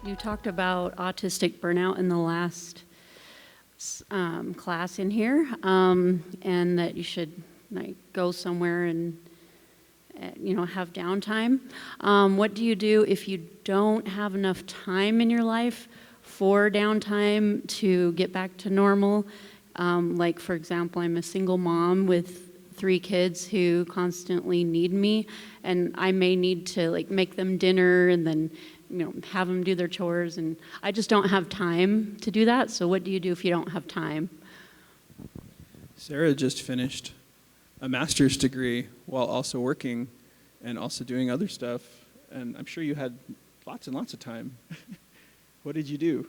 You talked about autistic burnout in the last class in here, and that you should go somewhere and have downtime. What do you do if you don't have enough time in your life for downtime to get back to normal? Like, for example, I'm a single mom with 3 kids who constantly need me, and I may need to make them dinner and then have them do their chores, and I just don't have time to do that. So what do you do if you don't have time? Sarah just finished a master's degree while also working and also doing other stuff, and I'm sure you had lots and lots of time. What did you do?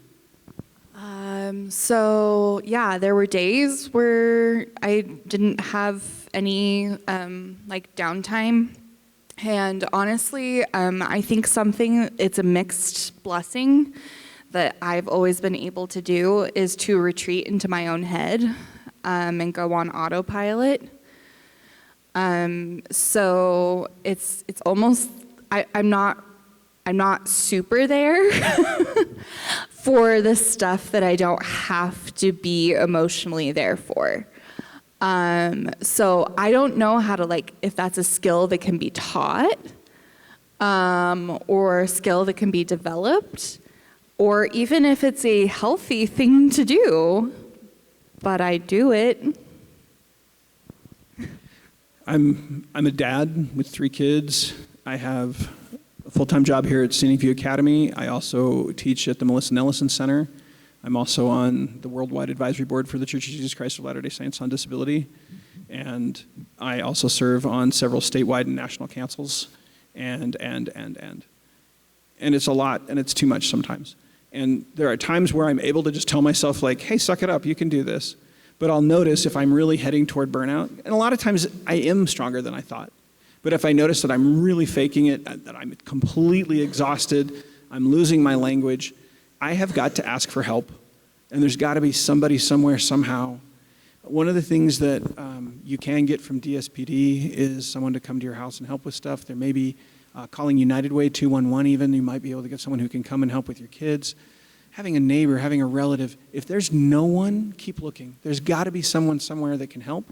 So yeah, there were days where I didn't have any downtime. And honestly, I think it's a mixed blessing that I've always been able to do is to retreat into my own head and go on autopilot. So it's almost, I'm not super there for the stuff that I don't have to be emotionally there for. So I don't know how to if that's a skill that can be taught, or a skill that can be developed, or even if it's a healthy thing to do, but I do it. I'm a dad with 3 kids. I have a full-time job here at Scenic View Academy. I also teach at the Melissa Nellison Center. I'm also on the Worldwide Advisory Board for the Church of Jesus Christ of Latter-day Saints on Disability. And I also serve on several statewide and national councils. And it's a lot, and it's too much sometimes. And there are times where I'm able to just tell myself, hey, suck it up, you can do this. But I'll notice if I'm really heading toward burnout, and a lot of times I am stronger than I thought. But if I notice that I'm really faking it, that I'm completely exhausted, I'm losing my language, I have got to ask for help, and there's got to be somebody somewhere somehow. One of the things that you can get from DSPD is someone to come to your house and help with stuff. There may be calling United Way 211 even. You might be able to get someone who can come and help with your kids. Having a neighbor, having a relative. If there's no one, keep looking. There's got to be someone somewhere that can help.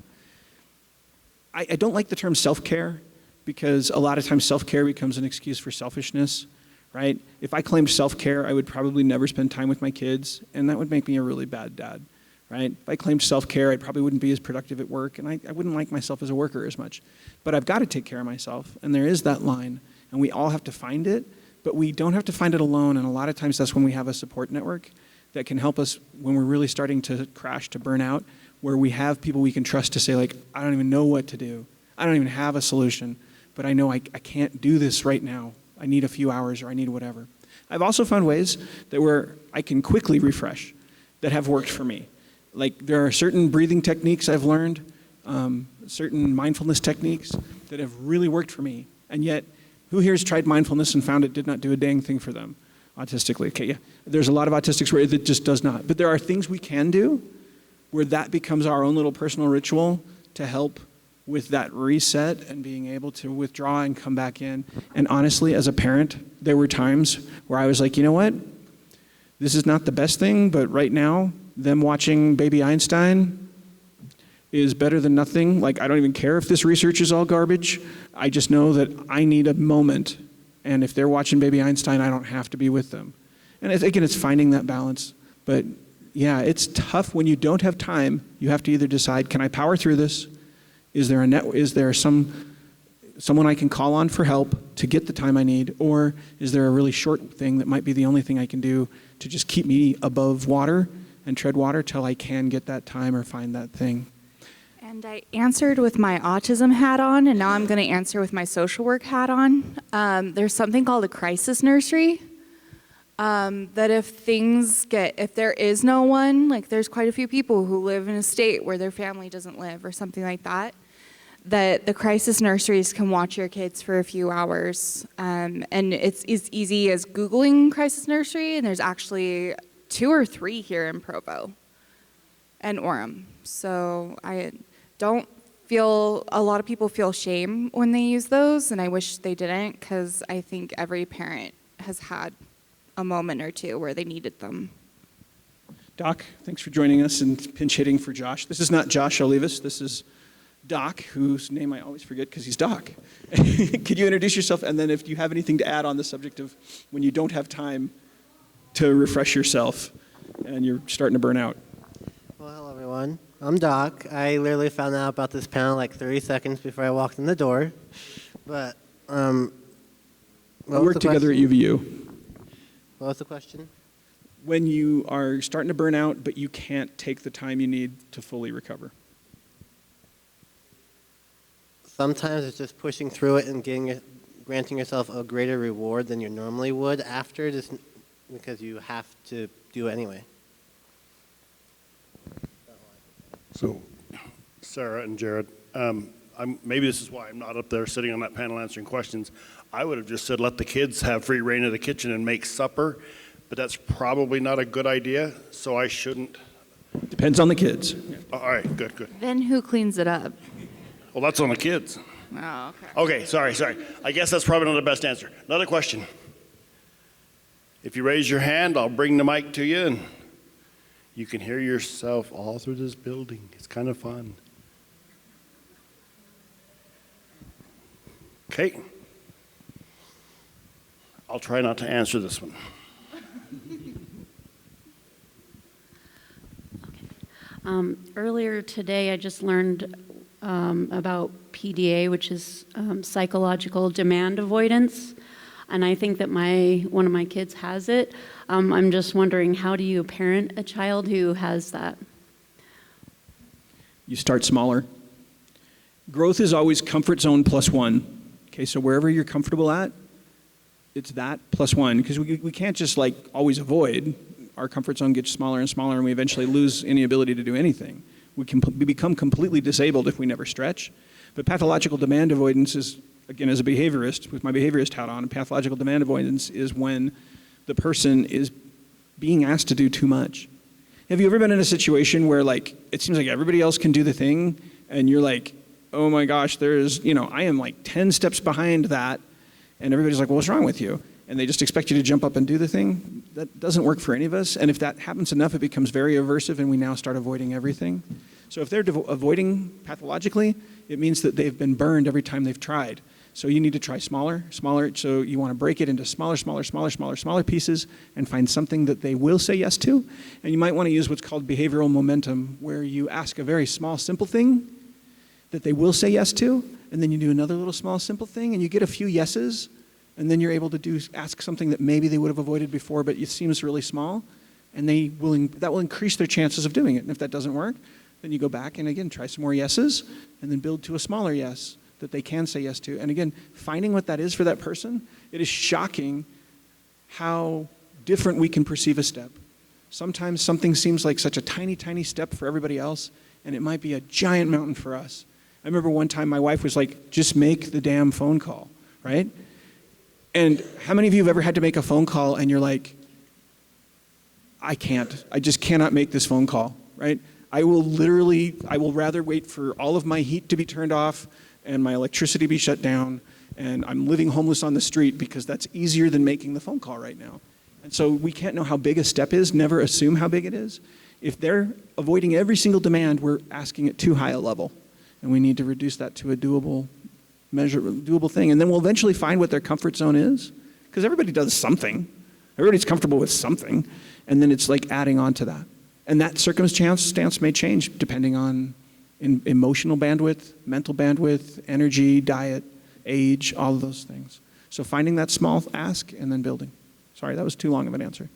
I don't like the term self-care because a lot of times self-care becomes an excuse for selfishness. Right? If I claimed self-care, I would probably never spend time with my kids, and that would make me a really bad dad. Right? If I claimed self-care, I probably wouldn't be as productive at work, and I wouldn't like myself as a worker as much. But I've got to take care of myself, and there is that line, and we all have to find it, but we don't have to find it alone, and a lot of times that's when we have a support network that can help us when we're really starting to crash, to burn out, where we have people we can trust to say, I don't even know what to do. I don't even have a solution, but I know I can't do this right now. I need a few hours, or I need whatever. I've also found ways that where I can quickly refresh that have worked for me. There are certain breathing techniques I've learned, certain mindfulness techniques that have really worked for me. And yet, who here has tried mindfulness and found it did not do a dang thing for them autistically? Okay, yeah. There's a lot of autistics where it just does not. But there are things we can do where that becomes our own little personal ritual to help with that reset and being able to withdraw and come back in. And honestly, as a parent, there were times where I was like, you know what? This is not the best thing, but right now, them watching Baby Einstein is better than nothing. I don't even care if this research is all garbage. I just know that I need a moment. And if they're watching Baby Einstein, I don't have to be with them. And again, it's finding that balance. But yeah, it's tough when you don't have time. You have to either decide, can I power through this? Is there someone I can call on for help to get the time I need? Or is there a really short thing that might be the only thing I can do to just keep me above water and tread water till I can get that time or find that thing? And I answered with my autism hat on, and now I'm going to answer with my social work hat on. There's something called a crisis nursery. That if there is no one, there's quite a few people who live in a state where their family doesn't live or something like that, that the crisis nurseries can watch your kids for a few hours. And it's as easy as Googling crisis nursery, and there's actually 2 or 3 here in Provo and Orem. So I don't feel, a lot of people feel shame when they use those, and I wish they didn't, because I think every parent has had a moment or two where they needed them. Doc, thanks for joining us and pinch hitting for Josh. This is not Josh Olivas. This is Doc, whose name I always forget because he's Doc. Could you introduce yourself? And then if you have anything to add on the subject of when you don't have time to refresh yourself and you're starting to burn out. Well, hello, everyone. I'm Doc. I literally found out about this panel like 30 seconds before I walked in the door. But, We work together at UVU. What was the question? When you are starting to burn out, but you can't take the time you need to fully recover. Sometimes it's just pushing through it and granting yourself a greater reward than you normally would after, just because you have to do it anyway. So, Sarah and Jared, maybe this is why I'm not up there sitting on that panel answering questions. I would have just said let the kids have free reign of the kitchen and make supper, but that's probably not a good idea, so I shouldn't. Depends on the kids. All right, good. Then who cleans it up? Well, that's on the kids. Oh, okay. Okay, sorry. I guess that's probably not the best answer. Another question. If you raise your hand, I'll bring the mic to you, and you can hear yourself all through this building. It's kind of fun. Okay. I'll try not to answer this one. Earlier today, I just learned about PDA, which is psychological demand avoidance, and I think that one of my kids has it. I'm just wondering, how do you parent a child who has that? You start smaller. Growth is always comfort zone plus one. Okay, so wherever you're comfortable at, it's that plus one, because we can't just like always avoid. Our comfort zone gets smaller and smaller, and we eventually lose any ability to do anything. We become completely disabled if we never stretch. But pathological demand avoidance is, again, as a behaviorist, with my behaviorist hat on, pathological demand avoidance is when the person is being asked to do too much. Have you ever been in a situation where like it seems like everybody else can do the thing, and you're like, oh my gosh, I am like 10 steps behind that, and everybody's like, well, what's wrong with you? And they just expect you to jump up and do the thing? That doesn't work for any of us. And if that happens enough, it becomes very aversive, and we now start avoiding everything. So if they're avoiding pathologically, it means that they've been burned every time they've tried. So you need to try smaller. So you want to break it into smaller pieces and find something that they will say yes to. And you might want to use what's called behavioral momentum, where you ask a very small, simple thing that they will say yes to, and then you do another little small, simple thing, and you get a few yeses. And then you're able to ask something that maybe they would have avoided before, but it seems really small, and that will increase their chances of doing it. And if that doesn't work, then you go back and again try some more yeses, and then build to a smaller yes that they can say yes to. And again, finding what that is for that person, it is shocking how different we can perceive a step. Sometimes something seems like such a tiny, tiny step for everybody else, and it might be a giant mountain for us. I remember one time my wife was like, just make the damn phone call, right? And how many of you have ever had to make a phone call and you're like, I just cannot make this phone call, right? I will rather wait for all of my heat to be turned off and my electricity be shut down, and I'm living homeless on the street because that's easier than making the phone call right now. And so we can't know how big a step is, never assume how big it is. If they're avoiding every single demand, we're asking at too high a level, and we need to reduce that to a doable thing. And then we'll eventually find what their comfort zone is, because everybody does something. Everybody's comfortable with something, and then it's like adding on to that. And that circumstance may change depending on emotional bandwidth, mental bandwidth, energy, diet, age, all of those things. So finding that small ask and then building. Sorry, that was too long of an answer.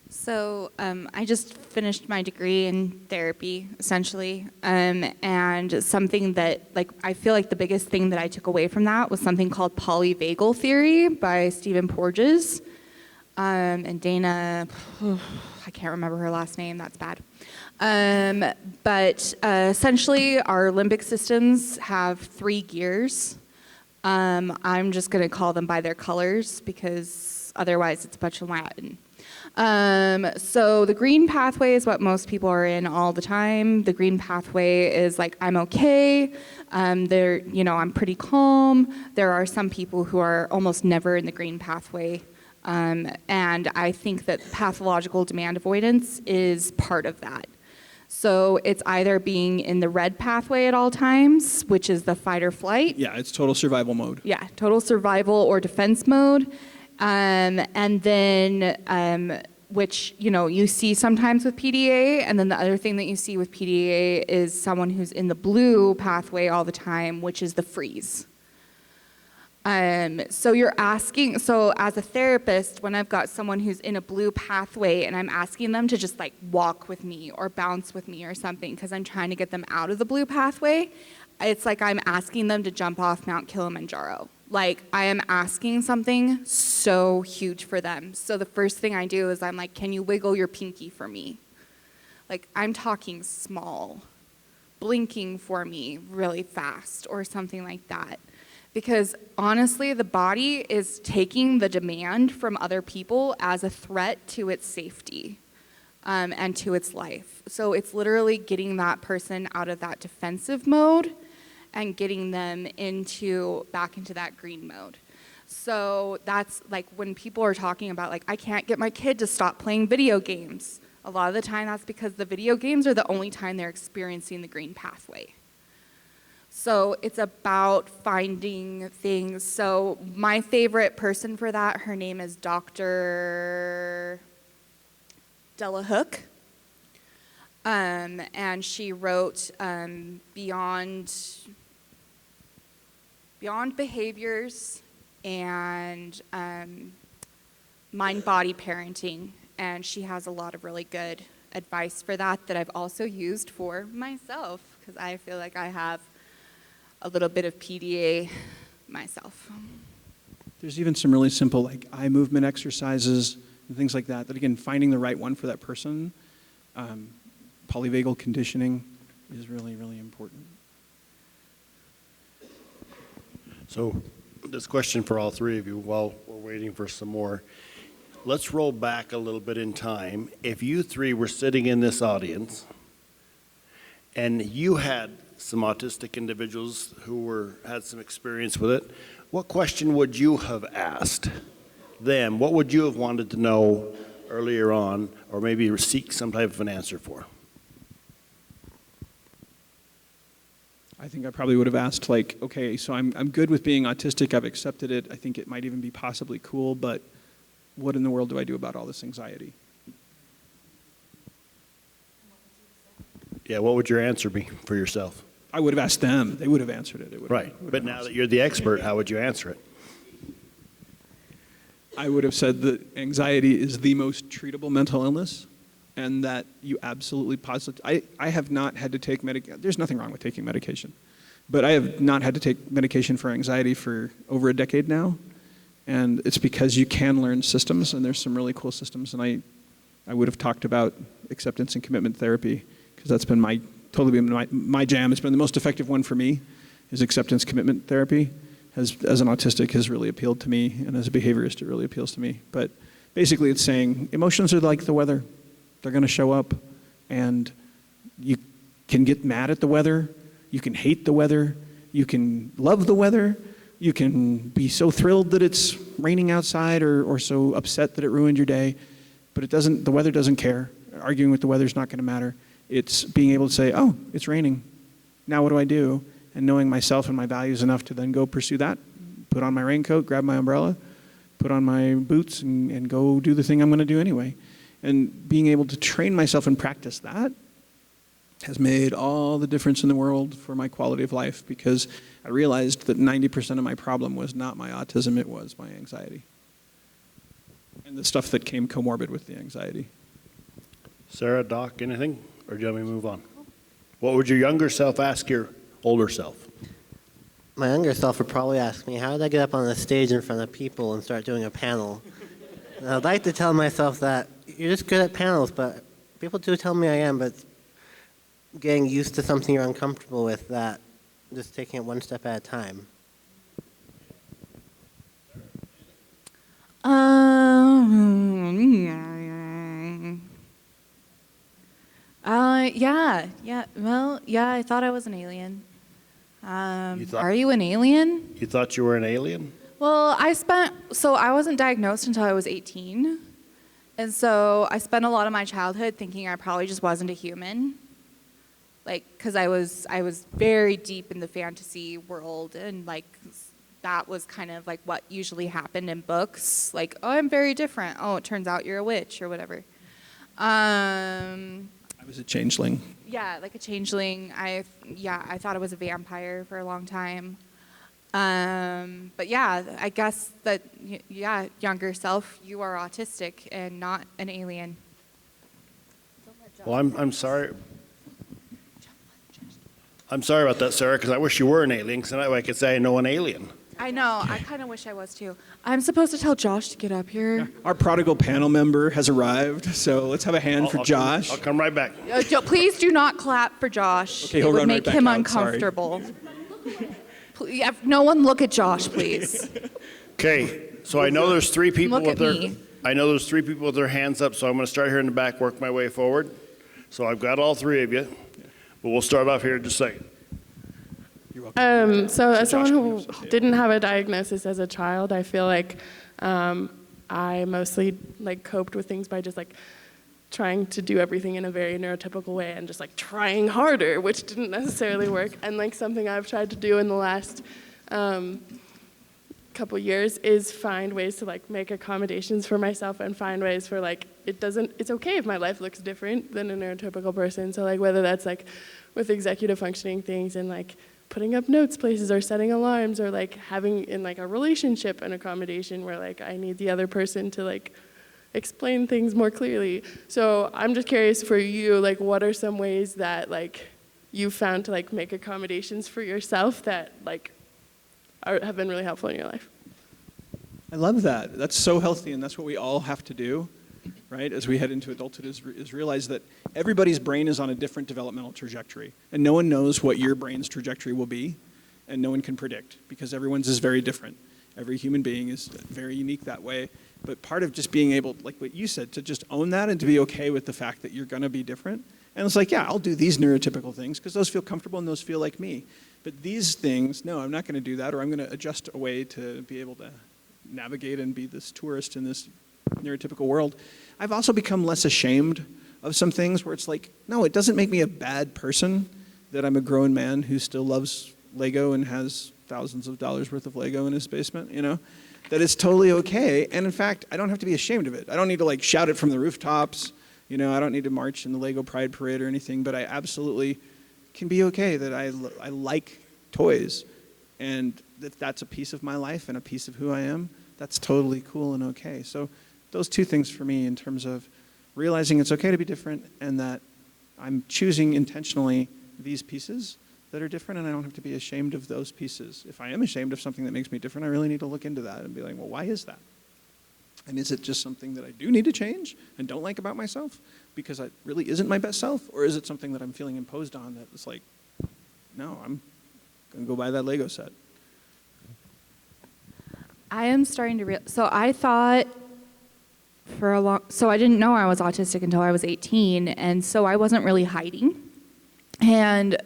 So I just finished my degree in therapy, essentially, and something that, I feel like the biggest thing that I took away from that was something called polyvagal theory by Stephen Porges. And Dana, I can't remember her last name, that's bad. But essentially, our limbic systems have 3 gears. I'm just going to call them by their colors because otherwise it's a bunch of Latin. So the green pathway is what most people are in all the time. The green pathway is like, I'm okay. I'm pretty calm. There are some people who are almost never in the green pathway. And I think that pathological demand avoidance is part of that. So it's either being in the red pathway at all times, which is the fight or flight. Yeah, it's total survival mode. Yeah, total survival or defense mode. And then, which, you know, you see sometimes with PDA. And then the other thing that you see with PDA is someone who's in the blue pathway all the time, which is the freeze. So you're asking, so as a therapist, when I've got someone who's in a blue pathway and I'm asking them to just like walk with me or bounce with me or something because I'm trying to get them out of the blue pathway, it's like I'm asking them to jump off Mount Kilimanjaro. Like I am asking something so huge for them. So the first thing I do is I'm like, can you wiggle your pinky for me? Like I'm talking small, blinking for me really fast or something like that. Because honestly, the body is taking the demand from other people as a threat to its safety and to its life. So it's literally getting that person out of that defensive mode and getting them back into that green mode. So that's like when people are talking about like, I can't get my kid to stop playing video games. A lot of the time that's because the video games are the only time they're experiencing the green pathway. So it's about finding things. So my favorite person for that, her name is Dr. Delahook. And she wrote Beyond Behaviors and Mind-Body Parenting. And she has a lot of really good advice for that I've also used for myself because I feel like I have a little bit of PDA myself. There's even some really simple like eye movement exercises and things like that, again, finding the right one for that person. Polyvagal conditioning is really, really important. So this question for all three of you while we're waiting for some more. Let's roll back a little bit in time. If you three were sitting in this audience and you had some autistic individuals who had some experience with it, what question would you have asked them? What would you have wanted to know earlier on, or maybe seek some type of an answer for? I think I probably would have asked like, okay, so I'm good with being autistic, I've accepted it, I think it might even be possibly cool, but what in the world do I do about all this anxiety? Yeah, what would your answer be for yourself? I would have asked them. They would have answered it. Right. But now that you're the expert, how would you answer it? I would have said that anxiety is the most treatable mental illness and that you absolutely positively... I have not had to take medication. There's nothing wrong with taking medication. But I have not had to take medication for anxiety for over a decade now. And it's because you can learn systems, and there's some really cool systems. And I would have talked about acceptance and commitment therapy because that's been totally been my jam. It's been the most effective one for me, is acceptance commitment therapy. As an autistic has really appealed to me, and as a behaviorist it really appeals to me. But basically it's saying emotions are like the weather. They're going to show up, and you can get mad at the weather, you can hate the weather, you can love the weather, you can be so thrilled that it's raining outside or so upset that it ruined your day, but the weather doesn't care. Arguing with the weather is not going to matter. It's being able to say, oh, it's raining. Now what do I do? And knowing myself and my values enough to then go pursue that, put on my raincoat, grab my umbrella, put on my boots, and go do the thing I'm going to do anyway. And being able to train myself and practice that has made all the difference in the world for my quality of life, because I realized that 90% of my problem was not my autism, it was my anxiety. And the stuff that came comorbid with the anxiety. Sarah, Doc, anything? Or do you want me to move on? What would your younger self ask your older self? My younger self would probably ask me, how did I get up on the stage in front of people and start doing a panel? And I'd like to tell myself that you're just good at panels, but people do tell me I am, but getting used to something you're uncomfortable with, that just taking it one step at a time. Yeah, I thought I was an alien. Are you an alien? You thought you were an alien? Well, I wasn't diagnosed until I was 18. And so I spent a lot of my childhood thinking I probably just wasn't a human. Like, because I was very deep in the fantasy world, and like, that was kind of like what usually happened in books. Like, oh, I'm very different. Oh, it turns out you're a witch or whatever. I was a changeling. Yeah, like a changeling. I thought I was a vampire for a long time. But yeah, I guess that, younger self, you are autistic and not an alien. Well, I'm sorry. I'm sorry about that, Sarah, because I wish you were an alien, because then that way I could say I know an alien. I know, I kind of wish I was too. I'm supposed to tell Josh to get up here. Our prodigal panel member has arrived, so let's have a hand for Josh. I'll come right back. Please do not clap for Josh. Okay, it he'll would run right make back him out, sorry. uncomfortable. Please, no one look at Josh, please. Okay, so I know there's three people Look at me. I know there's three people with their hands up, so I'm going to start here in the back, work my way forward. So I've got all three of you, but we'll start off here in just a second. So as someone who Josh, yeah. didn't have a diagnosis as a child, I feel like I mostly like coped with things by just like trying to do everything in a very neurotypical way and just like trying harder, which didn't necessarily work. And like something I've tried to do in the last couple years is find ways to like make accommodations for myself and find ways for like it's okay if my life looks different than a neurotypical person. So like whether that's like with executive functioning things and like putting up notes places or setting alarms or like having in like a relationship an accommodation where like I need the other person to like explain things more clearly. So I'm just curious for you, like what are some ways that like you found to like make accommodations for yourself that like have been really helpful in your life? I love that. That's so healthy, and that's what we all have to do, right, as we head into adulthood, is realize that everybody's brain is on a different developmental trajectory, and no one knows what your brain's trajectory will be, and no one can predict, because everyone's is very different. Every human being is very unique that way, but part of just being able, like what you said, to just own that and to be okay with the fact that you're going to be different. And it's like, yeah, I'll do these neurotypical things because those feel comfortable and those feel like me. But these things, no, I'm not going to do that, or I'm going to adjust a way to be able to navigate and be this tourist in this neurotypical world. I've also become less ashamed of some things where it's like, no, it doesn't make me a bad person that I'm a grown man who still loves Lego and has thousands of dollars worth of Lego in his basement, you know? That it's totally okay. And in fact, I don't have to be ashamed of it. I don't need to like shout it from the rooftops. You know, I don't need to march in the Lego Pride Parade or anything, but I absolutely can be okay that I like toys, and that's a piece of my life and a piece of who I am. That's totally cool and okay. So those two things for me in terms of realizing it's okay to be different and that I'm choosing intentionally these pieces that are different, and I don't have to be ashamed of those pieces. If I am ashamed of something that makes me different, I really need to look into that and be like, well, why is that? And is it just something that I do need to change and don't like about myself because it really isn't my best self? Or is it something that I'm feeling imposed on that it's like, no, I'm going to go buy that Lego set? I am starting to so I thought so I didn't know I was autistic until I was 18, and so I wasn't really hiding, and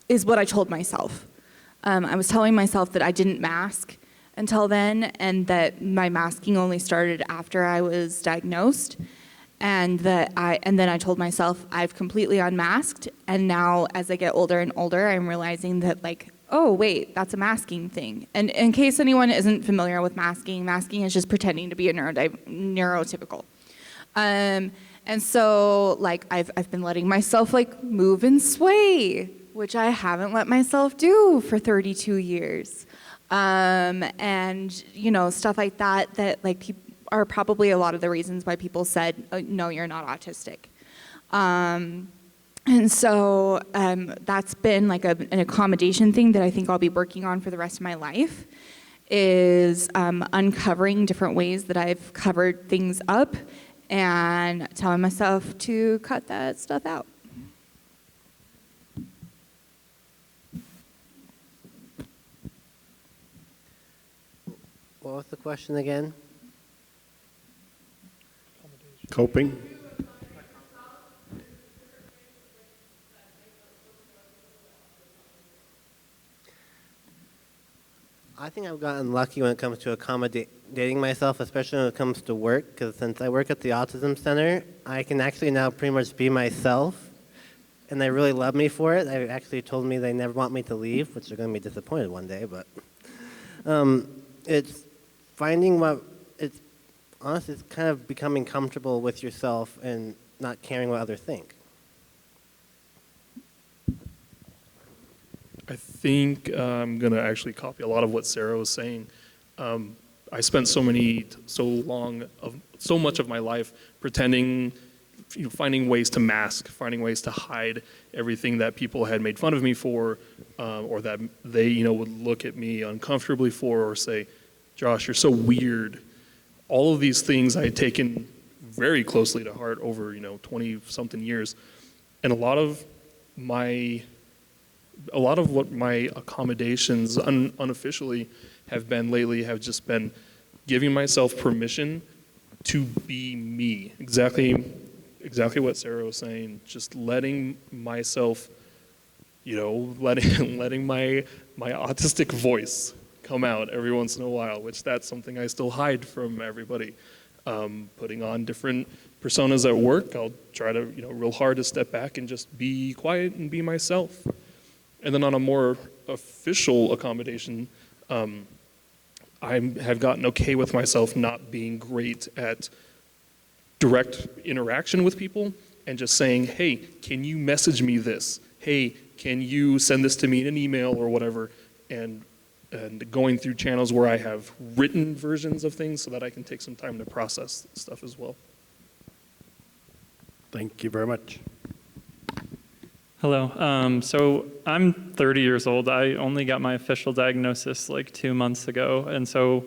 is what I told myself. I was telling myself that I didn't mask until then, and that my masking only started after I was diagnosed, and then I told myself I've completely unmasked, and now as I get older and older, I'm realizing that like, oh wait, that's a masking thing. And in case anyone isn't familiar with masking is just pretending to be a neurotypical. And so like I've been letting myself like move and sway, which I haven't let myself do for 32 years. And you know, stuff like that like are probably a lot of the reasons why people said, oh, no, you're not autistic. And so that's been like an accommodation thing that I think I'll be working on for the rest of my life, is uncovering different ways that I've covered things up and telling myself to cut that stuff out. What was the question again? Coping? I think I've gotten lucky when it comes to accommodating myself, especially when it comes to work, because since I work at the Autism Center, I can actually now pretty much be myself, and they really love me for it. They actually told me they never want me to leave, which they're going to be disappointed one day, but it's finding it's honestly, it's kind of becoming comfortable with yourself and not caring what others think. I think I'm going to actually copy a lot of what Sarah was saying. I spent so much of my life pretending, finding ways to mask, finding ways to hide everything that people had made fun of me for, or that they, would look at me uncomfortably for, or say, Josh, you're so weird. All of these things I had taken very closely to heart over, 20-something years. And a lot of what my accommodations unofficially have been lately have just been giving myself permission to be me. Exactly what Sarah was saying. Just letting myself, letting my autistic voice come out every once in a while, which that's something I still hide from everybody. Putting on different personas at work, I'll try to, real hard to step back and just be quiet and be myself. And then on a more official accommodation, I have gotten okay with myself not being great at direct interaction with people and just saying, hey, can you message me this? Hey, can you send this to me in an email or whatever? And going through channels where I have written versions of things so that I can take some time to process stuff as well. Thank you very much. Hello. So I'm 30 years old. I only got my official diagnosis like 2 months ago. And so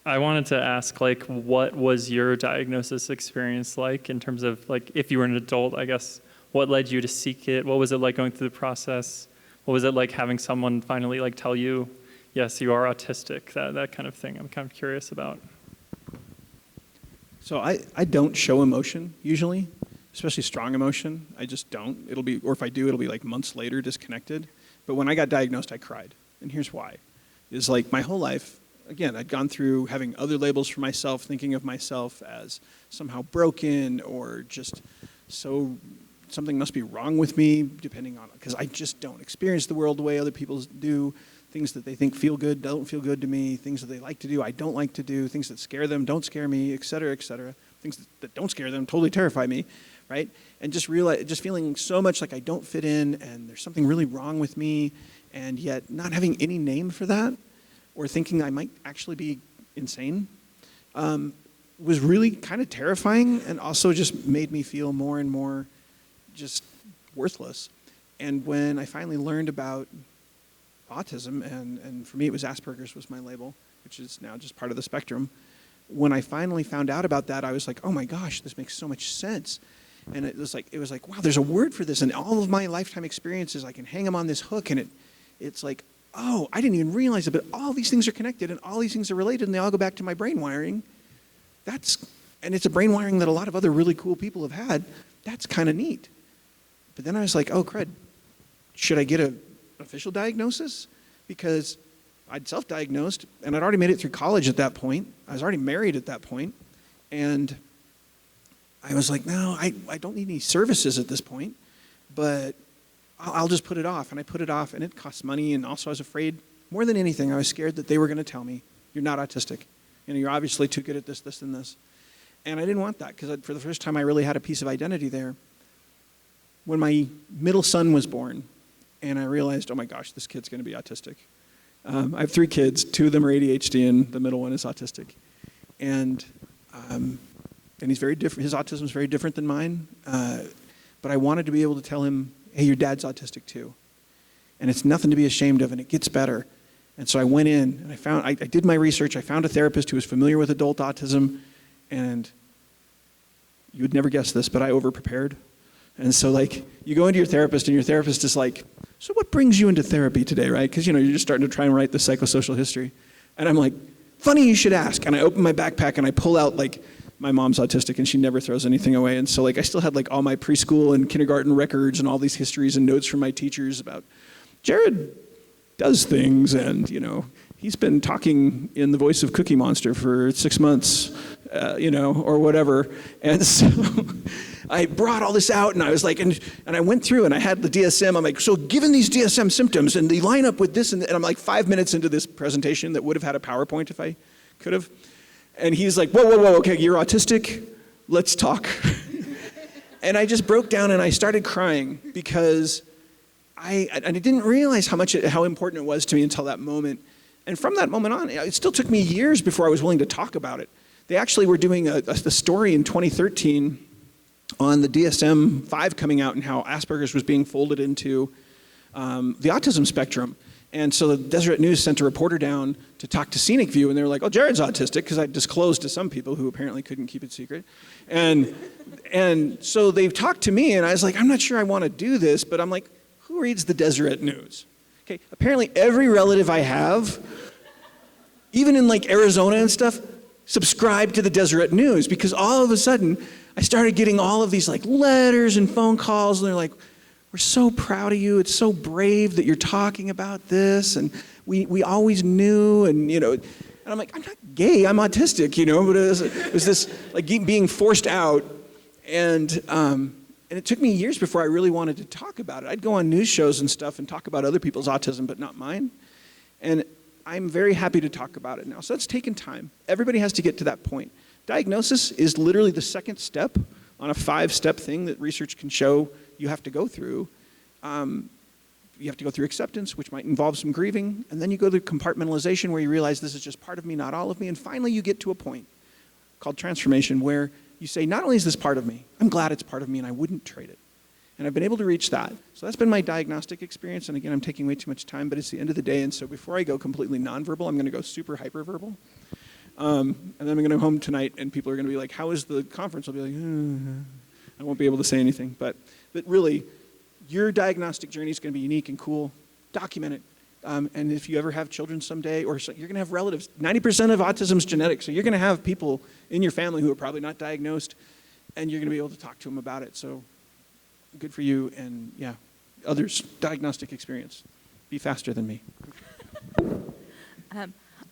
I wanted to ask, what was your diagnosis experience like in terms of, if you were an adult, I guess, what led you to seek it? What was it like going through the process? What was it like having someone finally tell you, yes, you are autistic, that kind of thing? I'm kind of curious about. So I don't show emotion usually, especially strong emotion. I just don't. Or if I do, it'll be months later, disconnected. But when I got diagnosed, I cried. And here's why. Is my whole life, again, I'd gone through having other labels for myself, thinking of myself as somehow broken or just something must be wrong with me, depending on, because I just don't experience the world the way other people do. Things that they think feel good don't feel good to me. Things that they like to do, I don't like to do. Things that scare them don't scare me, et cetera, et cetera. Things that don't scare them totally terrify me, right? And just feeling so much like I don't fit in and there's something really wrong with me, and yet not having any name for that or thinking I might actually be insane was really kind of terrifying, and also just made me feel more and more just worthless. And when I finally learned about autism, and for me it was Asperger's was my label, which is now just part of the spectrum. When I finally found out about that, I was like, oh my gosh, this makes so much sense. And it was like, wow, there's a word for this. And all of my lifetime experiences, I can hang them on this hook, and it's like, oh, I didn't even realize it, but all these things are connected and all these things are related, and they all go back to my brain wiring. And it's a brain wiring that a lot of other really cool people have had. That's kind of neat. But then I was like, oh, crud, should I get an official diagnosis? Because I'd self-diagnosed, and I'd already made it through college at that point. I was already married at that point. And I was like, no, I don't need any services at this point, but I'll just put it off. And I put it off, and it costs money, and also I was afraid, more than anything, I was scared that they were going to tell me, you're not autistic. You're obviously too good at this, this, and this. And I didn't want that, because for the first time I really had a piece of identity there. When my middle son was born, and I realized, oh my gosh, this kid's going to be autistic. I have 3 kids. 2 of them are ADHD, and the middle one is autistic. And he's very different. His autism is very different than mine. But I wanted to be able to tell him, hey, your dad's autistic too. And it's nothing to be ashamed of, and it gets better. And so I went in, and I did my research. I found a therapist who was familiar with adult autism, and you would never guess this, but I over-prepared. And so you go into your therapist, and your therapist is like, so what brings you into therapy today, right? Because you're just starting to try and write the psychosocial history. And I'm like, funny you should ask. And I open my backpack and I pull out my mom's autistic, and she never throws anything away. And so I still had all my preschool and kindergarten records and all these histories and notes from my teachers about Jared does things, and he he's been talking in the voice of Cookie Monster for 6 months, or whatever. And so I brought all this out, and I was like, and I went through, and I had the DSM. I'm like, so given these DSM symptoms, and they line up with this, and I'm like 5 minutes into this presentation that would have had a PowerPoint if I could have. And he's like, whoa, okay, you're autistic? Let's talk. And I just broke down, and I started crying because I didn't realize how important it was to me until that moment. And from that moment on, it still took me years before I was willing to talk about it. They actually were doing a story in 2013 on the DSM-5 coming out and how Asperger's was being folded into the autism spectrum. And so the Deseret News sent a reporter down to talk to Scenic View, and they were like, oh, Jared's autistic, because I disclosed to some people who apparently couldn't keep it secret. And so they talked to me, and I was like, I'm not sure I want to do this, but I'm like, who reads the Deseret News? Okay, apparently every relative I have, even in like Arizona and stuff, subscribe to the Deseret News, because all of a sudden I started getting all of these like letters and phone calls, and they're like, we're so proud of you. It's so brave that you're talking about this, and we always knew, and and I'm like, I'm not gay, I'm autistic, but it was this like being forced out, and it took me years before I really wanted to talk about it. I'd go on news shows and stuff and talk about other people's autism, but not mine, and I'm very happy to talk about it now. So that's taken time. Everybody has to get to that point. Diagnosis is literally the second step on a 5-step thing that research can show you have to go through. You have to go through acceptance, which might involve some grieving, and then you go through compartmentalization, where you realize this is just part of me, not all of me, and finally you get to a point called transformation, where you say, not only is this part of me, I'm glad it's part of me, and I wouldn't trade it. And I've been able to reach that. So that's been my diagnostic experience, and again, I'm taking way too much time, but it's the end of the day, and so before I go completely nonverbal, I'm going to go super hyperverbal. And then I'm going to go home tonight, and people are going to be like, how is the conference? I'll be like, I won't be able to say anything. But really, your diagnostic journey is going to be unique and cool. Document it. And if you ever have children someday, or you're going to have relatives, 90% of autism is genetic, so you're going to have people in your family who are probably not diagnosed, and you're going to be able to talk to them about it. So good for you, and yeah, others, diagnostic experience. Be faster than me.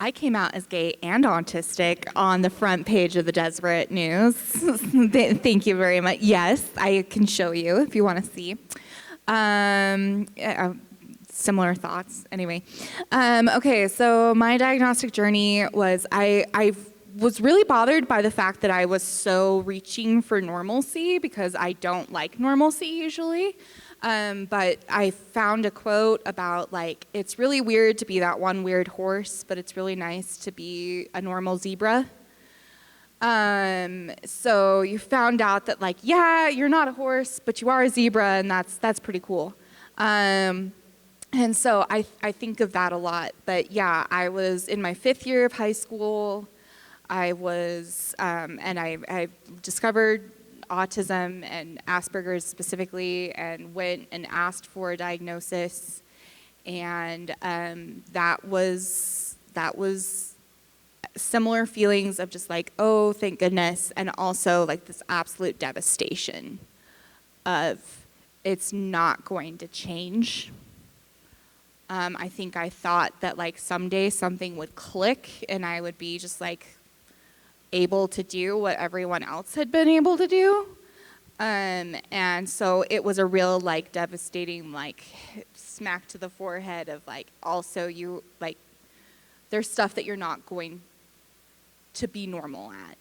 I came out as gay and autistic on the front page of the Deseret News. Thank you very much. Yes, I can show you if you want to see. Similar thoughts. Anyway. Okay, so my diagnostic journey was I was really bothered by the fact that I was so reaching for normalcy, because I don't like normalcy usually. But I found a quote about like, it's really weird to be that one weird horse, but it's really nice to be a normal zebra. So you found out that like, yeah, you're not a horse, but you are a zebra, and that's pretty cool. And so I think of that a lot. But yeah, I was in my 5th year of high school. I was, and I discovered autism and Asperger's specifically, and went and asked for a diagnosis, and that was similar feelings of just like, oh, thank goodness, and also like this absolute devastation of it's not going to change. I think I thought that like someday something would click and I would be just like able to do what everyone else had been able to do. And so it was a real like devastating like smack to the forehead of like, also you like, there's stuff that you're not going to be normal at.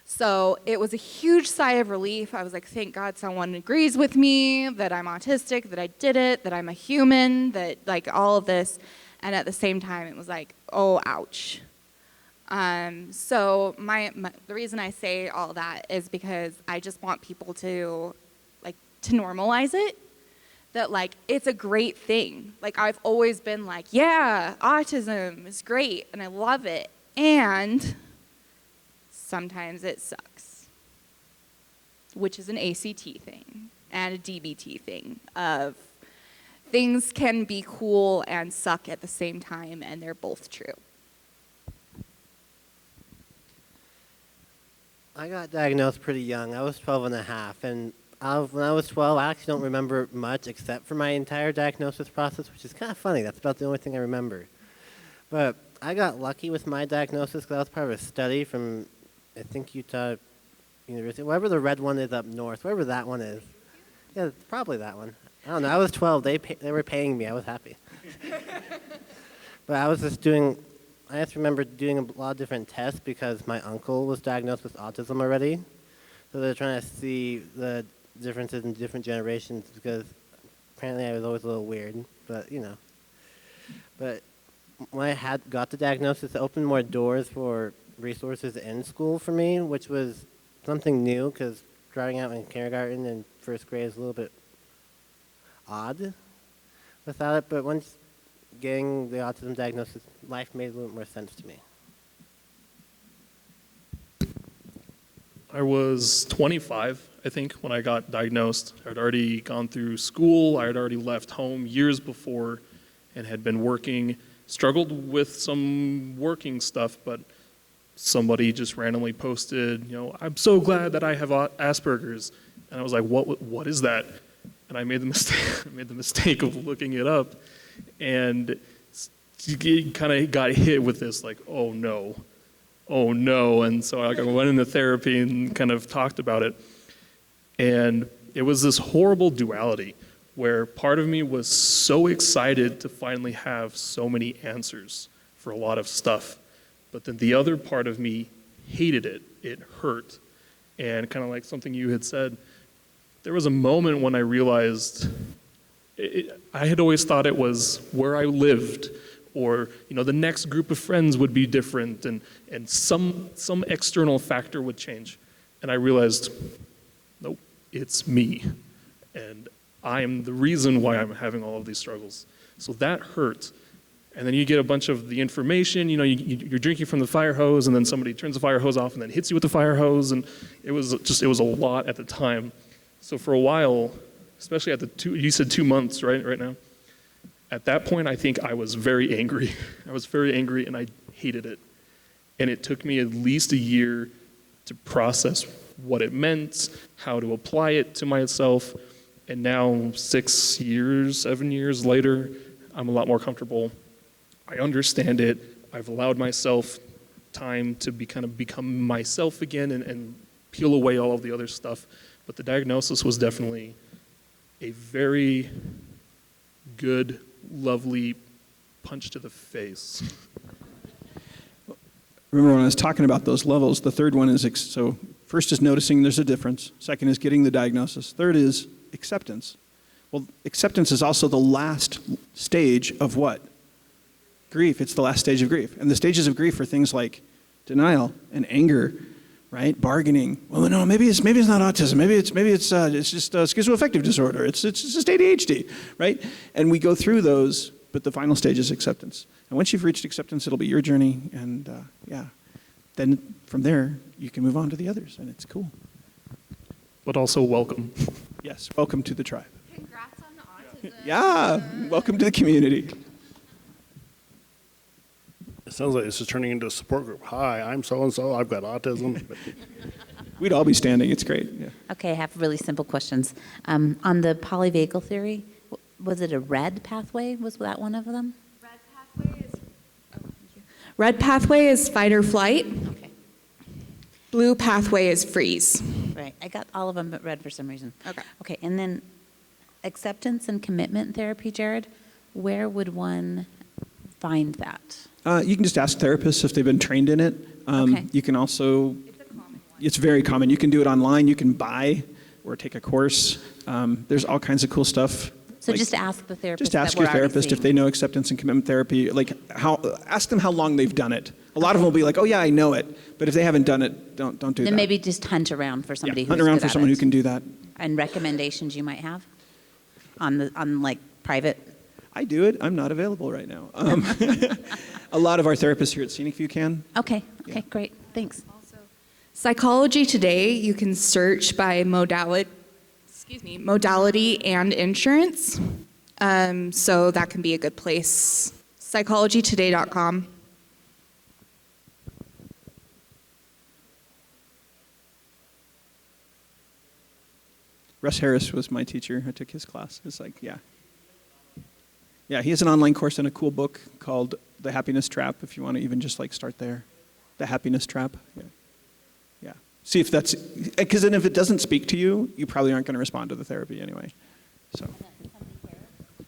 So it was a huge sigh of relief. I was like, thank God someone agrees with me that I'm autistic, that I did it, that I'm a human, that like all of this. And at the same time, it was like, oh, ouch. So the reason I say all that is because I just want people to like to normalize it, that like it's a great thing. Like I've always been like, yeah, autism is great and I love it, and sometimes it sucks, which is an ACT thing and a DBT thing of things can be cool and suck at the same time, and they're both true. I got diagnosed pretty young. I was 12 and a half, and when I was 12, I actually don't remember much except for my entire diagnosis process, which is kind of funny. That's about the only thing I remember. But I got lucky with my diagnosis because I was part of a study from, I think, Utah University, wherever the red one is up north, wherever that one is. Yeah, it's probably that one. I don't know. I was 12. They were paying me. I was happy. But I was just doing, I just remember doing a lot of different tests because my uncle was diagnosed with autism already. So they're trying to see the differences in different generations because apparently I was always a little weird, but you know. But when I got the diagnosis, it opened more doors for resources in school for me, which was something new because starting out in kindergarten and first grade is a little bit odd without it. But once getting the autism diagnosis, life made a little more sense to me. I was 25, I think, when I got diagnosed. I had already gone through school. I had already left home years before and had been working. Struggled with some working stuff, but somebody just randomly posted, I'm so glad that I have Asperger's. And I was like, what is that? And I made the mistake of looking it up, and kind of got hit with this, like, oh no. And so I went into therapy and kind of talked about it. And it was this horrible duality where part of me was so excited to finally have so many answers for a lot of stuff. But then the other part of me hated it. It hurt. And kind of like something you had said, there was a moment when I realized I had always thought it was where I lived, or the next group of friends would be different, and some external factor would change. And I realized, nope, it's me. And I am the reason why I'm having all of these struggles. So that hurt. And then you get a bunch of the information, you're drinking from the fire hose, and then somebody turns the fire hose off and then hits you with the fire hose, and it was a lot at the time. So for a while, especially you said 2 months, right now? At that point, I think I was very angry. I was very angry, and I hated it. And it took me at least a year to process what it meant, how to apply it to myself. And now 7 years later, I'm a lot more comfortable. I understand it. I've allowed myself time to become myself again and peel away all of the other stuff. But the diagnosis was definitely a very good, lovely punch to the face. Remember when I was talking about those levels, the third one is, so first is noticing there's a difference. Second is getting the diagnosis. Third is acceptance. Well, acceptance is also the last stage of what? Grief. It's the last stage of grief. And the stages of grief are things like denial and anger, right? Bargaining. Well, no, maybe it's not autism. Maybe it's just schizoaffective disorder. It's just ADHD, right? And we go through those, but the final stage is acceptance. And once you've reached acceptance, it'll be your journey, and then from there you can move on to the others, and it's cool. But also welcome. Yes, welcome to the tribe. Congrats on the autism. Yeah, welcome to the community. It sounds like this is turning into a support group. Hi, I'm so-and-so. I've got autism. We'd all be standing. It's great. Yeah. Okay, I have really simple questions. On the polyvagal theory, was it a red pathway? Was that one of them? Red pathway is fight or flight. Okay, Blue pathway is freeze. right. I got all of them but red for some reason. Okay. Okay, and then acceptance and commitment therapy, Jared, where would one find that? You can just ask therapists if they've been trained in it. Okay. You can also, it's very common. You can do it online. You can buy or take a course. There's all kinds of cool stuff. So just ask the therapist. Just ask that we're your already therapist if seeing. they know acceptance and commitment therapy. Ask them how long they've done it. A lot of them will be like, oh yeah, I know it. But if they haven't done it, don't do that. Then maybe just hunt around for somebody who's hunt around good for at someone who it. can do that. And recommendations you might have on like private. I do it. I'm not available right now. A lot of our therapists here at Scenic View can. Okay, Yeah. great. Thanks. Psychology Today, you can search by modality and insurance. So that can be a good place. Psychologytoday.com. Russ Harris was my teacher. I took his class. It's like, yeah. Yeah, he has an online course and a cool book called The Happiness Trap, if you want to even just like start there. The Happiness Trap. Yeah. Yeah. See if that's, because then if it doesn't speak to you, you probably aren't going to respond to the therapy anyway. So,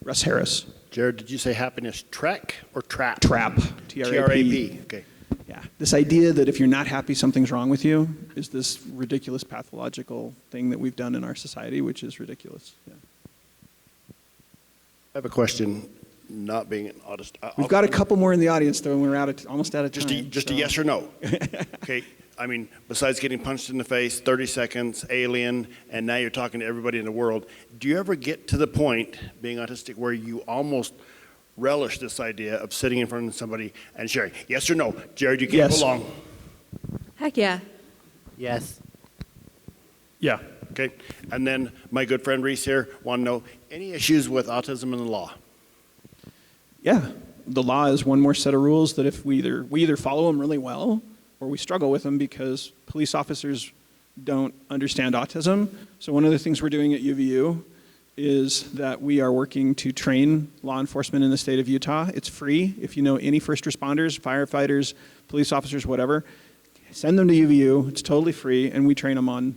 Russ Harris. Jared, did you say happiness trek or trap? Trap. T-R-A-P. Okay. Yeah. This idea that if you're not happy, something's wrong with you is this ridiculous pathological thing that we've done in our society, which is ridiculous. Yeah. I have a question, not being an autist. We've got a couple more in the audience, though, and we're almost out of Just time. a yes or no. Okay. I mean, besides getting punched in the face, 30 seconds, alien, and now you're talking to everybody in the world, do you ever get to the point, being autistic, where you almost relish this idea of sitting in front of somebody and sharing? Yes or no? Jared, you can't Yes. go long. Heck yeah. Yes. Yeah. Okay. And then my good friend Reese here want to know, any issues with autism and the law? Yeah, the law is one more set of rules that if we either follow them really well or we struggle with them because police officers don't understand autism. So one of the things we're doing at UVU is that we are working to train law enforcement in the state of Utah. It's free. If you know any first responders, firefighters, police officers, whatever, send them to UVU. It's totally free, and we train them on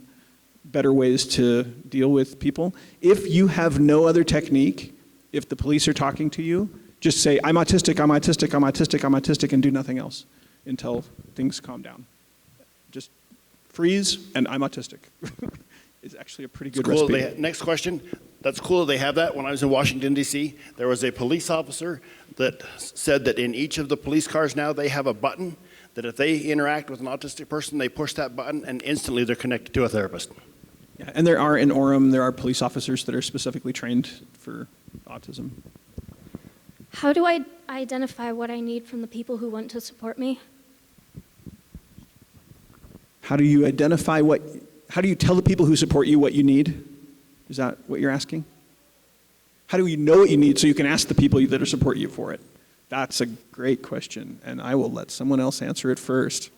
better ways to deal with people. If you have no other technique, if the police are talking to you, just say, I'm autistic, I'm autistic, I'm autistic, I'm autistic, and do nothing else until things calm down. Just freeze, and I'm autistic. It's actually a pretty good Cool. recipe. Next question. That's cool that they have that. When I was in Washington, D.C., there was a police officer that said that in each of the police cars now, they have a button that if they interact with an autistic person, they push that button, and instantly they're connected to a therapist. Yeah, and there are in Orem, there are police officers that are specifically trained for autism. How do I identify what I need from the people who want to support me? How do you identify how do you tell the people who support you what you need? Is that what you're asking? How do you know what you need so you can ask the people that support you for it? That's a great question, and I will let someone else answer it first.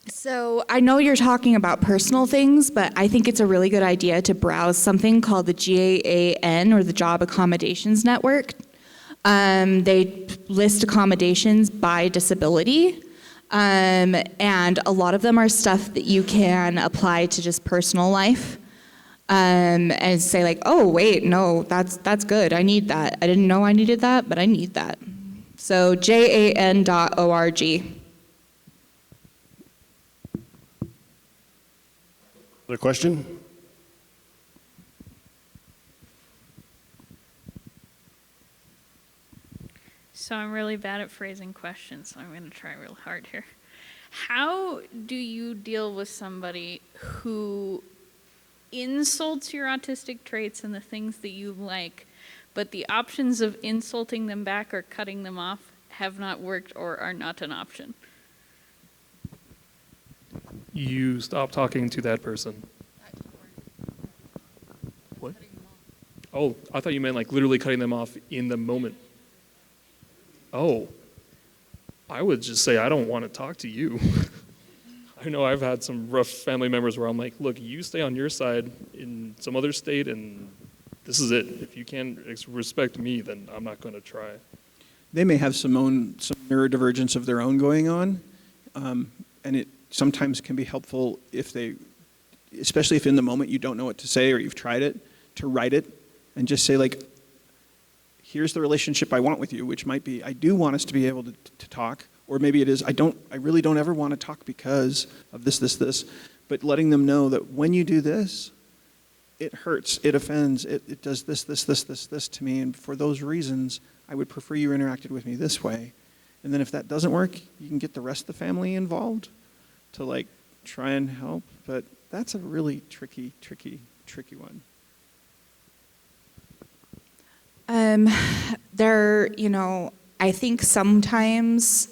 So I know you're talking about personal things, but I think it's a really good idea to browse something called the GAAN, or the Job Accommodations Network. They list accommodations by disability, and a lot of them are stuff that you can apply to just personal life, and say like, oh wait, no, that's good, I need that. I didn't know I needed that, but I need that. So JAN.org. Other question? So I'm really bad at phrasing questions, so I'm going to try real hard here. How do you deal with somebody who insults your autistic traits and the things that you like, but the options of insulting them back or cutting them off have not worked or are not an option? You stop talking to that person. What? Oh, I thought you meant like literally cutting them off in the moment. Oh, I would just say, I don't want to talk to you. I know I've had some rough family members where I'm like, look, you stay on your side in some other state and this is it. If you can't respect me, then I'm not going to try. They may have some neurodivergence of their own going on, and it sometimes can be helpful if they, especially if in the moment you don't know what to say or you've tried it, to write it and just say like, here's the relationship I want with you, which might be, I do want us to be able to talk, or maybe it is, I really don't ever want to talk because of this, but letting them know that when you do this, it hurts, it offends, it does this to me, and for those reasons, I would prefer you interacted with me this way. And then if that doesn't work, you can get the rest of the family involved to like try and help, but that's a really tricky one. I think sometimes,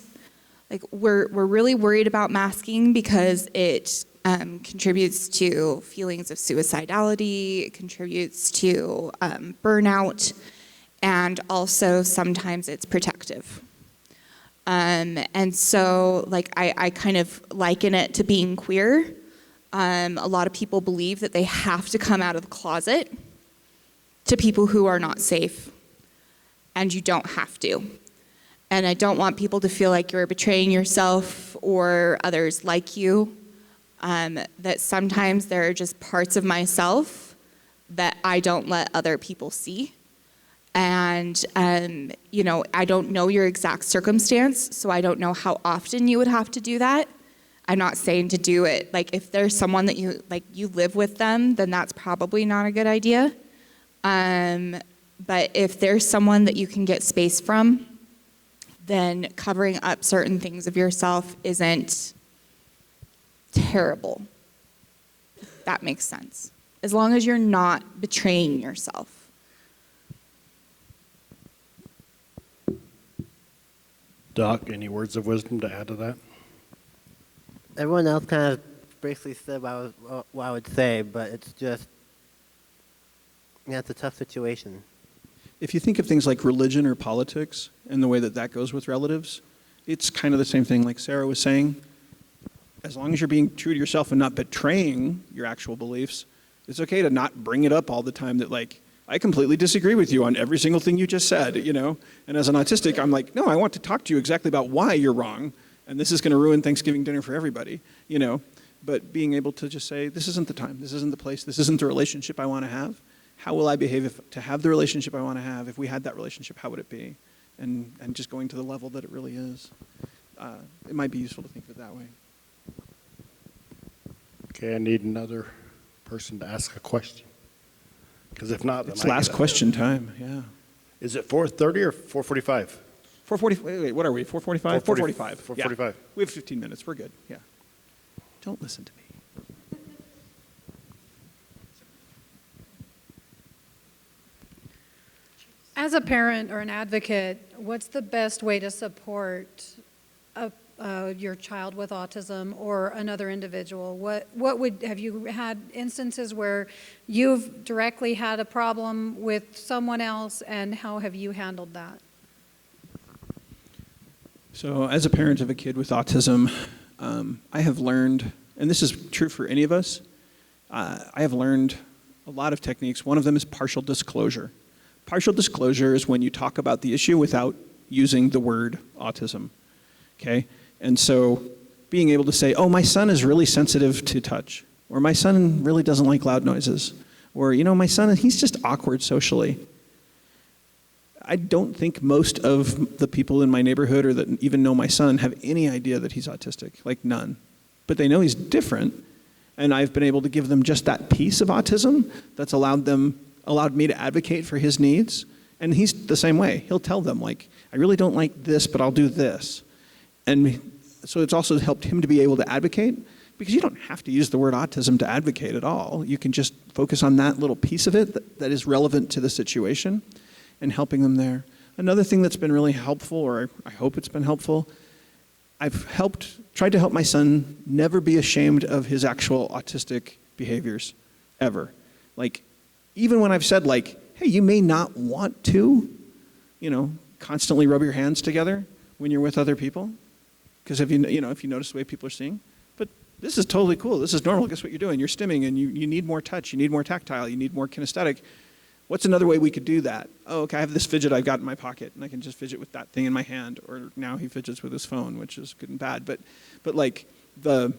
like we're really worried about masking because it contributes to feelings of suicidality, it contributes to burnout, and also sometimes it's protective. And so, like, I kind of liken it to being queer. A lot of people believe that they have to come out of the closet to people who are not safe, and you don't have to. And I don't want people to feel like you're betraying yourself or others like you, that sometimes there are just parts of myself that I don't let other people see. And, you know, I don't know your exact circumstance, so I don't know how often you would have to do that. I'm not saying to do it. Like, if there's someone that you live with them, then that's probably not a good idea. But if there's someone that you can get space from, then covering up certain things of yourself isn't terrible. If that makes sense. As long as you're not betraying yourself. Doc, any words of wisdom to add to that? Everyone else kind of basically said what I would say, but it's just, yeah, it's a tough situation. If you think of things like religion or politics and the way that that goes with relatives, it's kind of the same thing like Sarah was saying. As long as you're being true to yourself and not betraying your actual beliefs, it's okay to not bring it up all the time that, like, I completely disagree with you on every single thing you just said, you know? And as an autistic, I'm like, no, I want to talk to you exactly about why you're wrong, and this is going to ruin Thanksgiving dinner for everybody, you know? But being able to just say, this isn't the time, this isn't the place, this isn't the relationship I want to have. How will I behave to have the relationship I want to have? If we had that relationship, how would it be? And just going to the level that it really is. It might be useful to think of it that way. Okay, I need another person to ask a question. Because if not, then It's last question time, yeah. Is it 4:30 or 4:45? 4:40, wait, what are we, 4:45? 4:45. 4:45. Yeah. We have 15 minutes, we're good, yeah. Don't listen to me. As a parent or an advocate, what's the best way to support your child with autism or another individual? Have you had instances where you've directly had a problem with someone else, and how have you handled that? So as a parent of a kid with autism, I have learned, and this is true for any of us, I have learned a lot of techniques. One of them is partial disclosure. Partial disclosure is when you talk about the issue without using the word autism, okay? And so being able to say, oh, my son is really sensitive to touch, or my son really doesn't like loud noises, or, you know, my son, he's just awkward socially. I don't think most of the people in my neighborhood or that even know my son have any idea that he's autistic, like none. But they know he's different, and I've been able to give them just that piece of autism that's allowed me to advocate for his needs. And he's the same way. He'll tell them, like, I really don't like this, but I'll do this. And so it's also helped him to be able to advocate, because you don't have to use the word autism to advocate at all. You can just focus on that little piece of it that is relevant to the situation and helping them there. Another thing that's been really helpful, or I hope it's been helpful, I've tried to help my son never be ashamed of his actual autistic behaviors, ever. Like, even when I've said, like, hey, you may not want to, you know, constantly rub your hands together when you're with other people, because if you notice the way people are seeing, but this is totally cool, this is normal, guess what you're doing? You're stimming, and you need more touch, you need more tactile, you need more kinesthetic. What's another way we could do that? Oh, okay, I have this fidget I've got in my pocket, and I can just fidget with that thing in my hand, or now he fidgets with his phone, which is good and bad, but like, the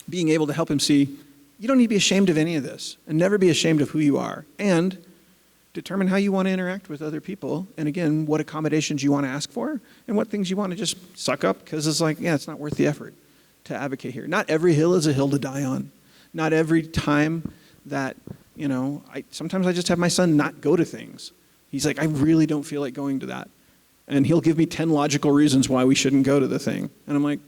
being able to help him see, you don't need to be ashamed of any of this, and never be ashamed of who you are, and determine how you want to interact with other people, and again, what accommodations you want to ask for, and what things you want to just suck up, because it's like, yeah, it's not worth the effort to advocate here. Not every hill is a hill to die on. Not every time that, you know, sometimes I just have my son not go to things. He's like, I really don't feel like going to that. And he'll give me 10 logical reasons why we shouldn't go to the thing. And I'm like,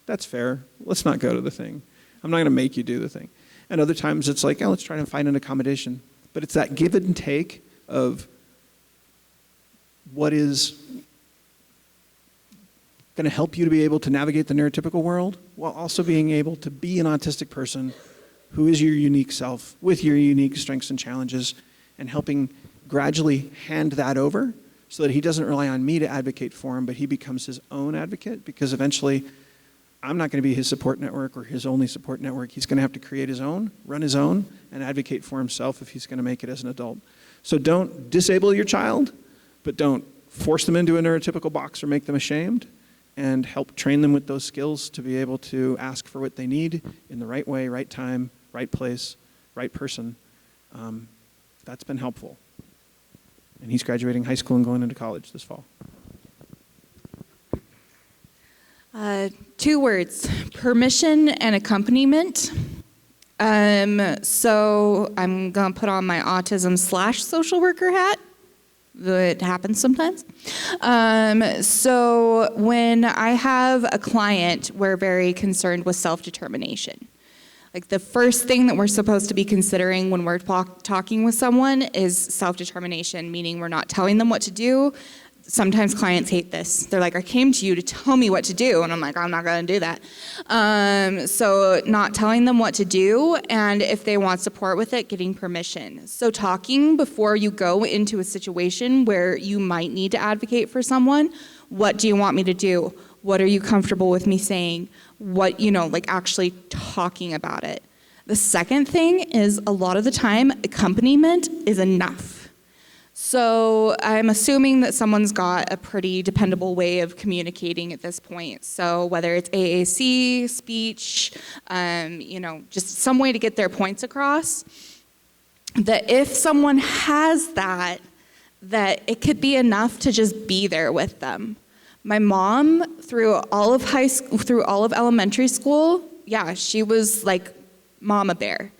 that's fair, let's not go to the thing. I'm not going to make you do the thing. And other times it's like, oh, let's try to find an accommodation. But it's that give and take of what is going to help you to be able to navigate the neurotypical world, while also being able to be an autistic person who is your unique self with your unique strengths and challenges, and helping gradually hand that over so that he doesn't rely on me to advocate for him, but he becomes his own advocate, because eventually I'm not going to be his support network or his only support network. He's going to have to create his own, run his own, and advocate for himself if he's going to make it as an adult. So don't disable your child, but don't force them into a neurotypical box or make them ashamed, and help train them with those skills to be able to ask for what they need in the right way, right time, right place, right person. That's been helpful. And he's graduating high school and going into college this fall. 2 words, permission and accompaniment. So I'm going to put on my autism/social worker hat. It happens sometimes. So when I have a client, we're very concerned with self-determination. Like the first thing that we're supposed to be considering when we're talking with someone is self-determination, meaning we're not telling them what to do. Sometimes clients hate this. They're like, I came to you to tell me what to do. And I'm like, I'm not going to do that. So not telling them what to do, and if they want support with it, getting permission. So talking before you go into a situation where you might need to advocate for someone. What do you want me to do? What are you comfortable with me saying? What, like actually talking about it. The second thing is a lot of the time, accompaniment is enough. So I'm assuming that someone's got a pretty dependable way of communicating at this point. So whether it's AAC, speech, just some way to get their points across, that if someone has that it could be enough to just be there with them. My mom, through all of high school, through all of elementary school, yeah, she was like mama bear.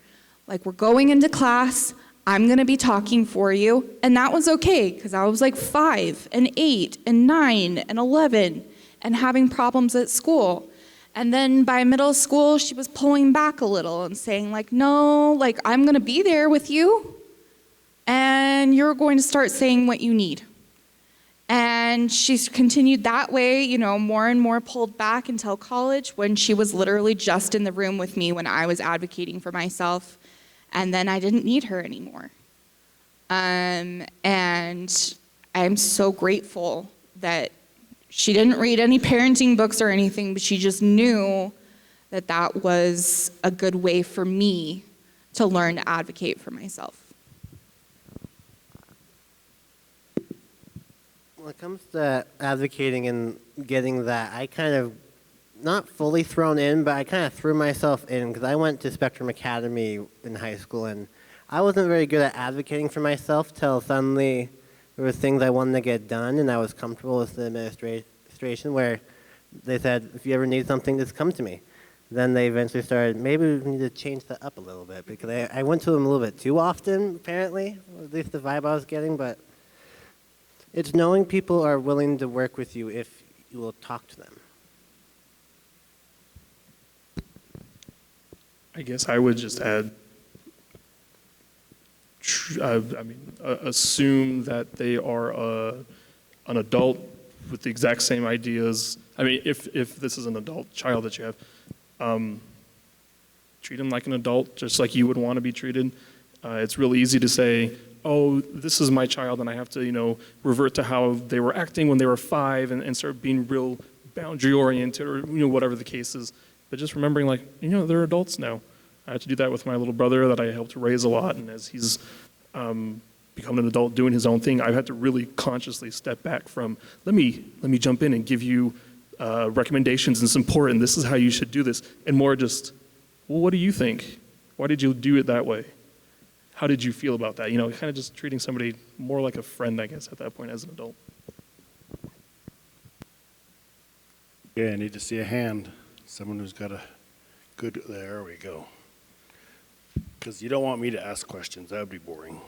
Like, we're going into class, I'm gonna be talking for you, and that was okay, because I was like 5 and 8 and 9 and 11 and having problems at school. And then by middle school, she was pulling back a little and saying like, no, like I'm gonna be there with you, and you're going to start saying what you need. And she's continued that way, more and more pulled back until college, when she was literally just in the room with me when I was advocating for myself. And then I didn't need her anymore. And I'm so grateful that she didn't read any parenting books or anything, but she just knew that that was a good way for me to learn to advocate for myself. When it comes to advocating and getting that, I kind of, not fully thrown in, but I kind of threw myself in, because I went to Spectrum Academy in high school, and I wasn't very good at advocating for myself till suddenly there were things I wanted to get done, and I was comfortable with the administration where they said, if you ever need something, just come to me. Then they eventually started, maybe we need to change that up a little bit, because I went to them a little bit too often, apparently, at least the vibe I was getting, but it's knowing people are willing to work with you if you will talk to them. I guess I would just add, assume that they are an adult with the exact same ideas. I mean, if this is an adult child that you have, treat them like an adult, just like you would want to be treated. It's really easy to say, oh, this is my child, and I have to, revert to how they were acting when they were 5 and start being real boundary-oriented, or, whatever the case is. But just remembering, like, they're adults now. I had to do that with my little brother that I helped raise a lot, and as he's become an adult doing his own thing, I've had to really consciously step back from, let me jump in and give you recommendations and support, and this is how you should do this, and more just, well, what do you think? Why did you do it that way? How did you feel about that? Kind of just treating somebody more like a friend, I guess, at that point as an adult. Yeah, I need to see a hand. Someone who's got a good, there we go. Because you don't want me to ask questions, that would be boring.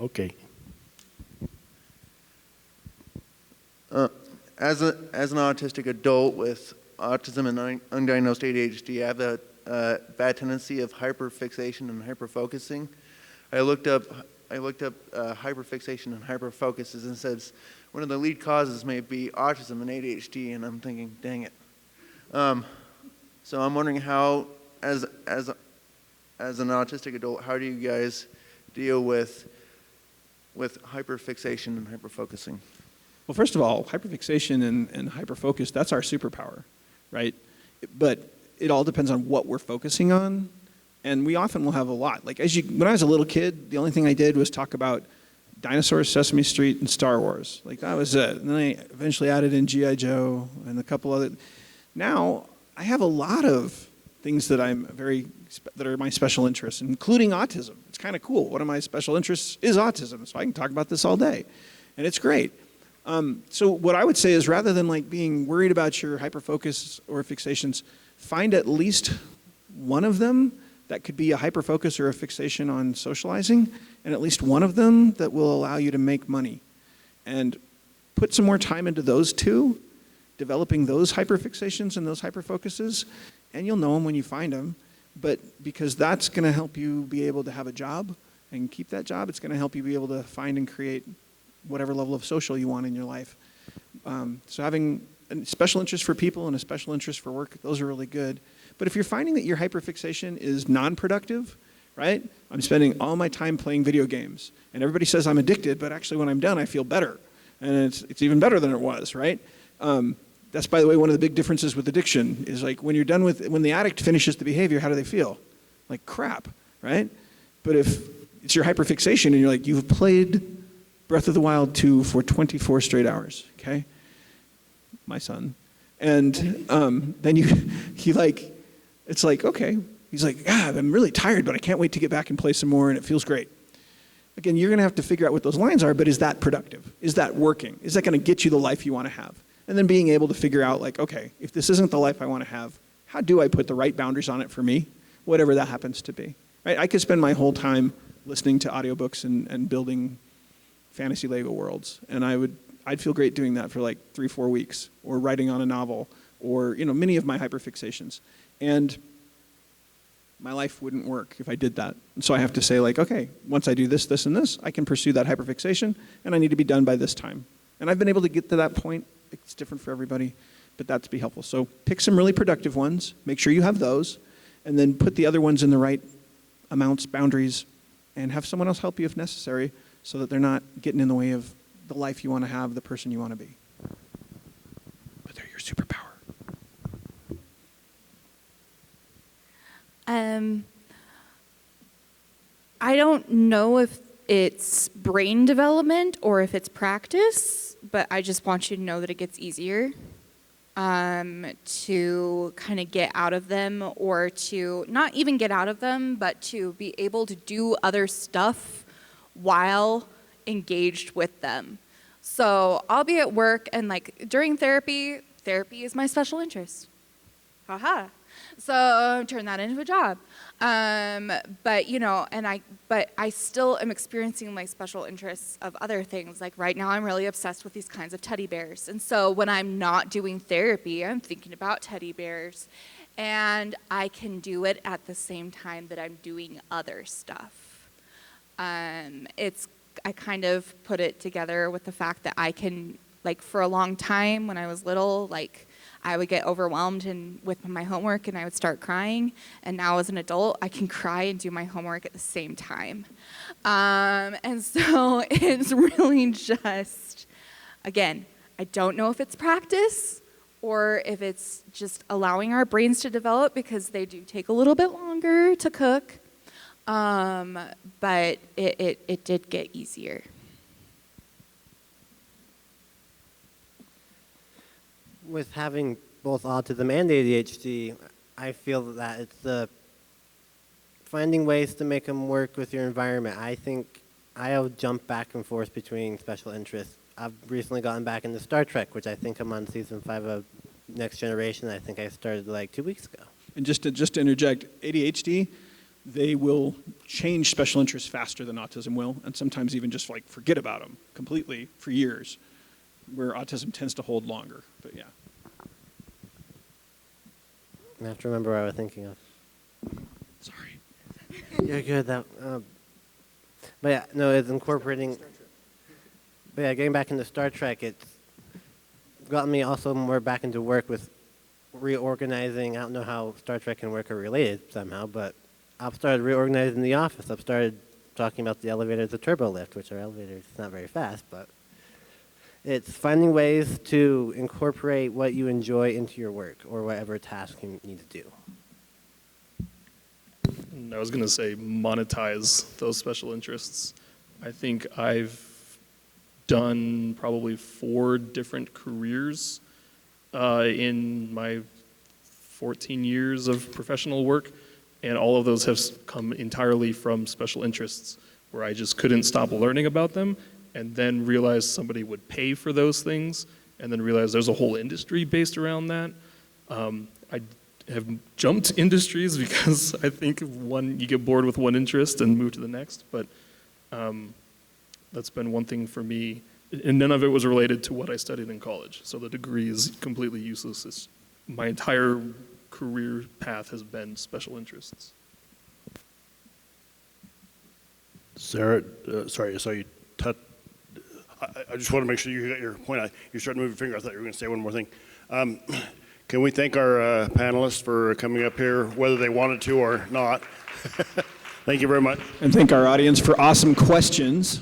Okay. As an autistic adult with autism and undiagnosed ADHD, I have a bad tendency of hyperfixation and hyperfocusing. I looked up hyperfixation and hyperfocuses, and it says one of the lead causes may be autism and ADHD, and I'm thinking, dang it. So I'm wondering how, as an autistic adult, how do you guys deal with hyperfixation and hyperfocusing? Well, first of all, hyperfixation and hyperfocus, that's our superpower, right? But it all depends on what we're focusing on. And we often will have a lot. Like when I was a little kid, the only thing I did was talk about dinosaurs, Sesame Street, and Star Wars. Like that was it. And then I eventually added in G.I. Joe and a couple other. Now I have a lot of things that that are my special interests, including autism. It's kind of cool. One of my special interests is autism, so I can talk about this all day, and it's great. So what I would say is, rather than like being worried about your hyperfocus or fixations, find at least one of them that could be a hyperfocus or a fixation on socializing, and at least one of them that will allow you to make money. And put some more time into those two, developing those hyperfixations and those hyperfocuses, and you'll know them when you find them. But because that's going to help you be able to have a job and keep that job, it's going to help you be able to find and create whatever level of social you want in your life. So having a special interest for people and a special interest for work, those are really good. But if you're finding that your hyperfixation is non-productive, right? I'm spending all my time playing video games, and everybody says I'm addicted, but actually when I'm done, I feel better. And it's even better than it was, right? That's, by the way, one of the big differences with addiction is like when the addict finishes the behavior, how do they feel? Like crap, right? But if it's your hyperfixation and you're like, you've played Breath of the Wild 2 for 24 straight hours, okay? My son. And then it's like, okay. He's like, I'm really tired, but I can't wait to get back and play some more, and it feels great. Again, you're going to have to figure out what those lines are, but is that productive? Is that working? Is that going to get you the life you want to have? And then being able to figure out, like, okay, if this isn't the life I want to have, how do I put the right boundaries on it for me, whatever that happens to be? Right? I could spend my whole time listening to audiobooks and building fantasy Lego worlds, and I'd feel great doing that for like 3-4 weeks, or writing on a novel, or many of my hyperfixations. And my life wouldn't work if I did that. And so I have to say, like, okay, once I do this, this, and this, I can pursue that hyperfixation, and I need to be done by this time. And I've been able to get to that point. It's different for everybody, but that's be helpful. So pick some really productive ones, make sure you have those, and then put the other ones in the right amounts, boundaries, and have someone else help you if necessary, so that they're not getting in the way of the life you want to have, the person you want to be. But they're your superpower. I don't know if it's brain development or if it's practice, but I just want you to know that it gets easier to kind of get out of them, or to not even get out of them, but to be able to do other stuff while engaged with them. So I'll be at work, and like during therapy is my special interest. Haha. So turn that into a job. But I still am experiencing my special interests of other things. Like right now, I'm really obsessed with these kinds of teddy bears. And so when I'm not doing therapy, I'm thinking about teddy bears. And I can do it at the same time that I'm doing other stuff. I kind of put it together with the fact that I can, like for a long time when I was little, like I would get overwhelmed with my homework and I would start crying. And now as an adult, I can cry and do my homework at the same time. And so it's really just, again, I don't know if it's practice or if it's just allowing our brains to develop, because they do take a little bit longer to cook. But it did get easier. With having both autism and ADHD, I feel that it's finding ways to make them work with your environment. I think I'll jump back and forth between special interests. I've recently gotten back into Star Trek, which I think I'm on season 5 of Next Generation. I think I started like 2 weeks ago. And just to interject, ADHD, they will change special interests faster than autism will, and sometimes even just like forget about them completely for years, where autism tends to hold longer. But yeah. I have to remember what I was thinking of. Sorry. You're good. But yeah, no, it's incorporating. But yeah, getting back into Star Trek, it's gotten me also more back into work with reorganizing. I don't know how Star Trek and work are related somehow, but I've started reorganizing the office. I've started talking about the elevators, the turbo lift, which are elevators. It's not very fast, but it's finding ways to incorporate what you enjoy into your work or whatever task you need to do. I was going to say monetize those special interests. I think I've done probably 4 different careers in my 14 years of professional work, and all of those have come entirely from special interests, where I just couldn't stop learning about them, and then realized somebody would pay for those things, and then realized there's a whole industry based around that. I have jumped industries because I think you get bored with one interest and move to the next, but that's been one thing for me, and none of it was related to what I studied in college, so the degree is completely useless. My entire career path has been special interests. Sarah, sorry, I saw you I just want to make sure you got your point. You're starting to move your finger. I thought you were going to say one more thing. Can we thank our panelists for coming up here, whether they wanted to or not? Thank you very much. And thank our audience for awesome questions.